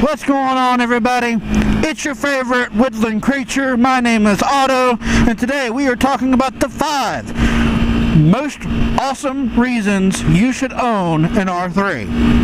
What's going on, everybody? It's your favorite woodland creature. My name is Otto, and today we are talking about the 5 most awesome reasons you should own an R3.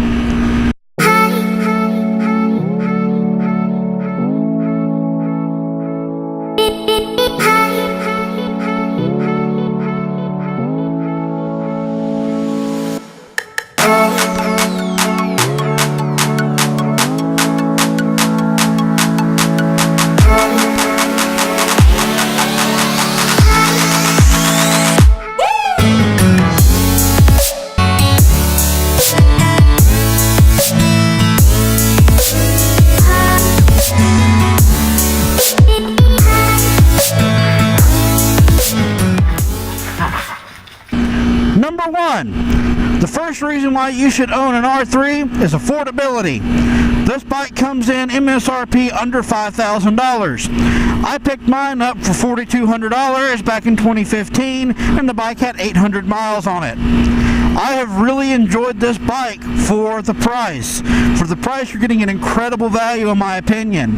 Number 1, the first reason why you should own an R3 is affordability. This bike comes in MSRP under $5,000. I picked mine up for $4,200 back in 2015, and the bike had 800 miles on it. I have really enjoyed this bike for the price. For the price, you're getting an incredible value, in my opinion.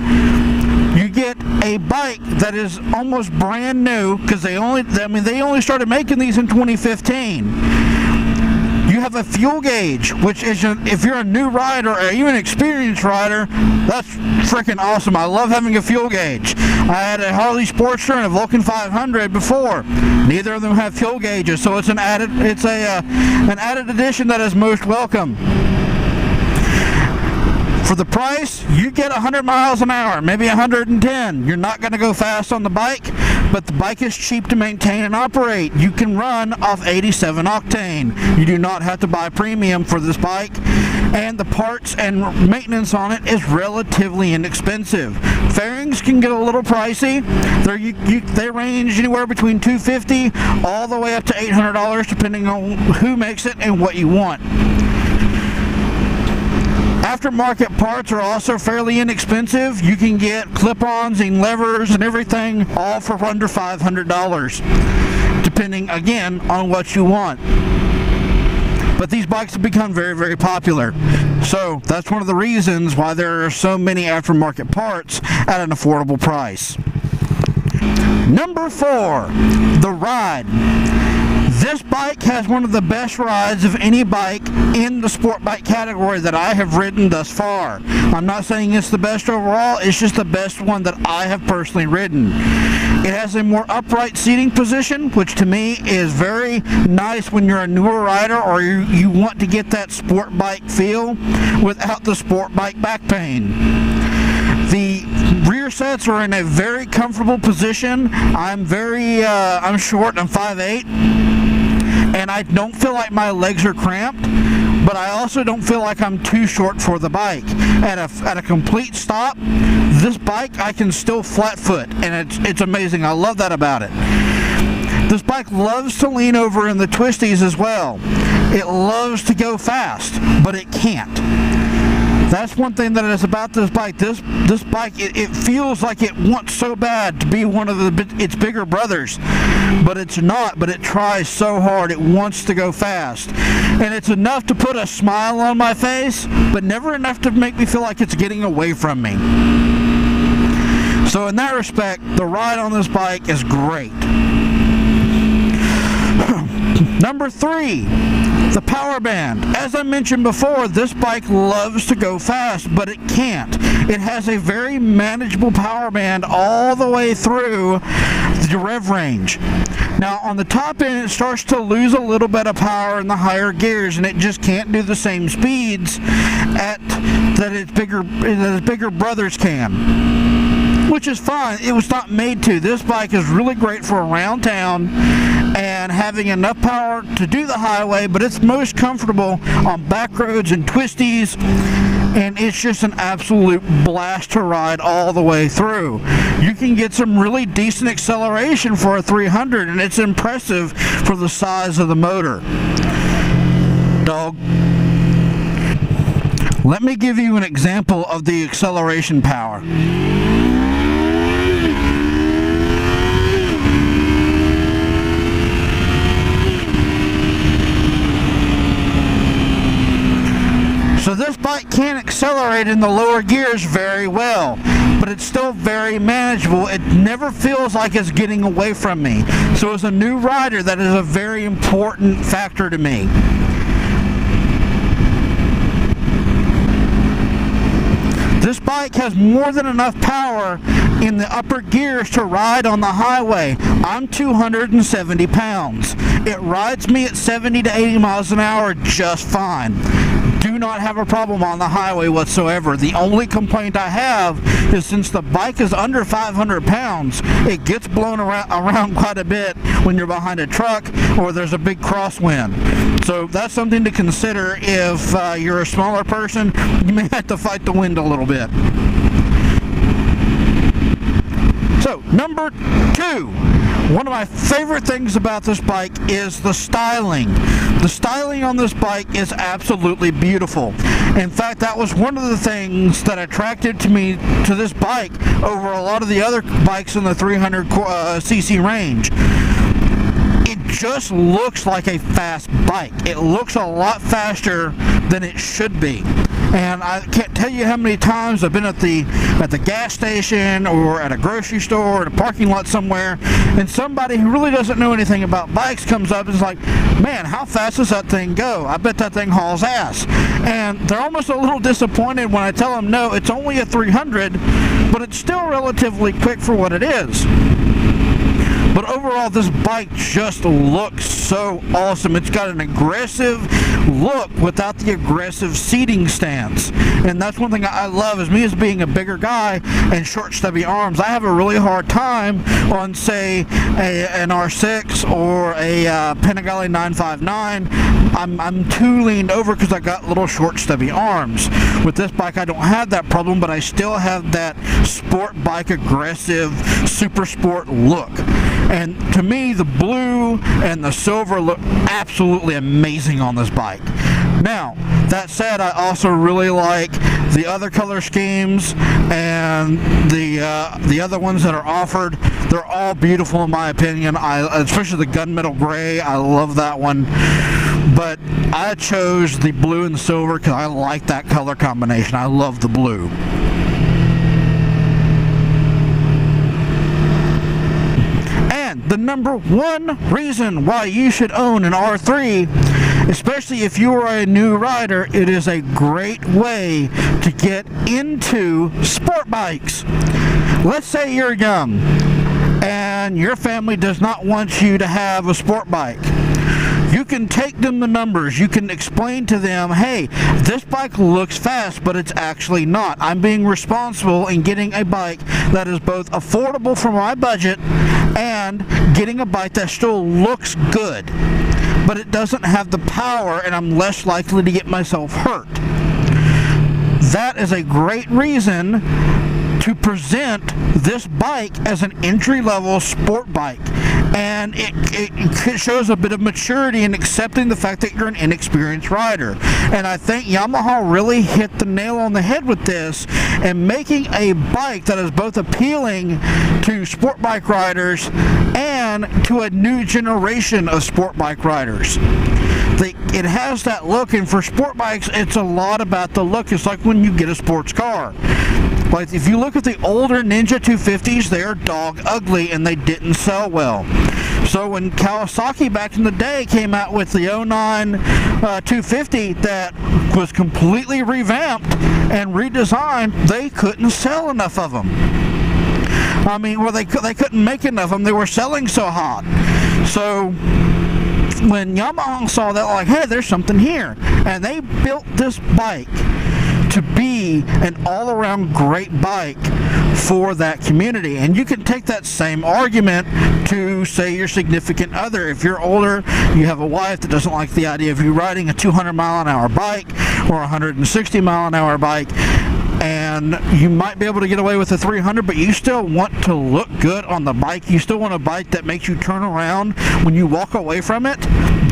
You get a bike that is almost brand new, because they only started making these in 2015. You have a fuel gauge, which is, if you're a new rider or even an experienced rider, that's freaking awesome. I love having a fuel gauge. I had a Harley Sportster and a Vulcan 500 before. Neither of them have fuel gauges, so it's an added addition that is most welcome. For the price, you get 100 miles an hour, maybe 110. You're not going to go fast on the bike, but the bike is cheap to maintain and operate. You can run off 87 octane. You do not have to buy premium for this bike, and the parts and maintenance on it is relatively inexpensive. Fairings can get a little pricey. They range anywhere between $250 all the way up to $800, depending on who makes it and what you want. Aftermarket parts are also fairly inexpensive. You can get clip-ons and levers and everything all for under $500, depending again on what you want. But these bikes have become very, very popular. So that's one of the reasons why there are so many aftermarket parts at an affordable price. Number 4, the ride. This bike has one of the best rides of any bike in the sport bike category that I have ridden thus far. I'm not saying it's the best overall, it's just the best one that I have personally ridden. It has a more upright seating position, which to me is very nice when you're a newer rider or you want to get that sport bike feel without the sport bike back pain. The rear sets are in a very comfortable position. I'm short, I'm 5'8", and I don't feel like my legs are cramped, but I also don't feel like I'm too short for the bike. At a complete stop, this bike I can still flat foot, and it's amazing. I love that about it. This bike loves to lean over in the twisties as well. It loves to go fast, but it can't. That's one thing that is about this bike. This bike, it feels like it wants so bad to be one of its bigger brothers, but it's not. But it tries so hard. It wants to go fast, and it's enough to put a smile on my face, but never enough to make me feel like it's getting away from me. So in that respect, the ride on this bike is great. Number 3, the power band. As I mentioned before, this bike loves to go fast, but it can't. It has a very manageable power band all the way through the rev range. Now on the top end, it starts to lose a little bit of power in the higher gears, and it just can't do the same speeds that its bigger brothers can, which is fine. It was not made to. This bike is really great for around town and having enough power to do the highway, but it's most comfortable on back roads and twisties, and it's just an absolute blast to ride all the way through. You can get some really decent acceleration for a 300, and it's impressive for the size of the motor. Dog. Let me give you an example of the acceleration power. So this bike can accelerate in the lower gears very well, but it's still very manageable. It never feels like it's getting away from me. So as a new rider, that is a very important factor to me. This bike has more than enough power in the upper gears to ride on the highway. I'm 270 pounds. It rides me at 70 to 80 miles an hour just fine. Do not have a problem on the highway whatsoever. The only complaint I have is since the bike is under 500 pounds, it gets blown around quite a bit when you're behind a truck or there's a big crosswind. So that's something to consider if you're a smaller person. You may have to fight the wind a little bit. So, number 2. One of my favorite things about this bike is the styling. The styling on this bike is absolutely beautiful. In fact, that was one of the things that attracted me to this bike over a lot of the other bikes in the 300cc range. It just looks like a fast bike. It looks a lot faster than it should be. And I can't tell you how many times I've been at the gas station or at a grocery store or at a parking lot somewhere, and somebody who really doesn't know anything about bikes comes up and is like, man, how fast does that thing go? I bet that thing hauls ass. And they're almost a little disappointed when I tell them, no, it's only a 300, but it's still relatively quick for what it is. But overall, this bike just looks so awesome. It's got an aggressive look without the aggressive seating stance. And that's one thing I love, is me as being a bigger guy and short, stubby arms. I have a really hard time on, say, an R6 or a Panigale 959. I'm too leaned over because I got little short, stubby arms. With this bike, I don't have that problem, but I still have that sport bike aggressive super sport look. And to me, the blue and the silver look absolutely amazing on this bike. Now, that said, I also really like the other color schemes and the other ones that are offered. They're all beautiful in my opinion. Especially the gunmetal gray, I love that one. But I chose the blue and silver because I like that color combination. I love the blue. The number one reason why you should own an R3, especially if you are a new rider, it is a great way to get into sport bikes. Let's say you're young and your family does not want you to have a sport bike. You can take them the numbers. You can explain to them, hey, this bike looks fast, but it's actually not. I'm being responsible in getting a bike that is both affordable for my budget and getting a bike that still looks good, but it doesn't have the power, and I'm less likely to get myself hurt. That is a great reason to present this bike as an entry-level sport bike. And it shows a bit of maturity in accepting the fact that you're an inexperienced rider. And I think Yamaha really hit the nail on the head with this and making a bike that is both appealing to sport bike riders and to a new generation of sport bike riders. It has that look, and for sport bikes, it's a lot about the look. It's like when you get a sports car. Like if you look at the older Ninja 250s, they are dog ugly and they didn't sell well. So when Kawasaki back in the day came out with the 09 250 that was completely revamped and redesigned, they couldn't sell enough of them. I mean, well, they couldn't make enough of them. They were selling so hot. So when Yamaha saw that, like, hey, there's something here, and they built this bike to be an all-around great bike for that community. And you can take that same argument to, say, your significant other. If you're older, you have a wife that doesn't like the idea of you riding a 200-mile-an-hour bike or a 160-mile-an-hour bike, and you might be able to get away with a 300, but you still want to look good on the bike. You still want a bike that makes you turn around when you walk away from it.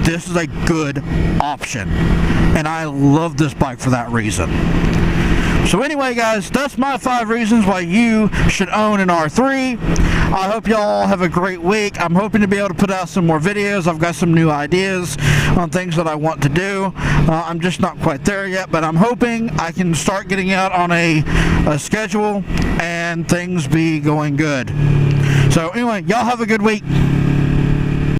This is a good option, and I love this bike for that reason. So anyway, guys, that's my 5 reasons why you should own an R3. I hope y'all have a great week. I'm hoping to be able to put out some more videos. I've got some new ideas on things that I want to do. I'm just not quite there yet, but I'm hoping I can start getting out on a schedule and things be going good. So anyway, y'all have a good week.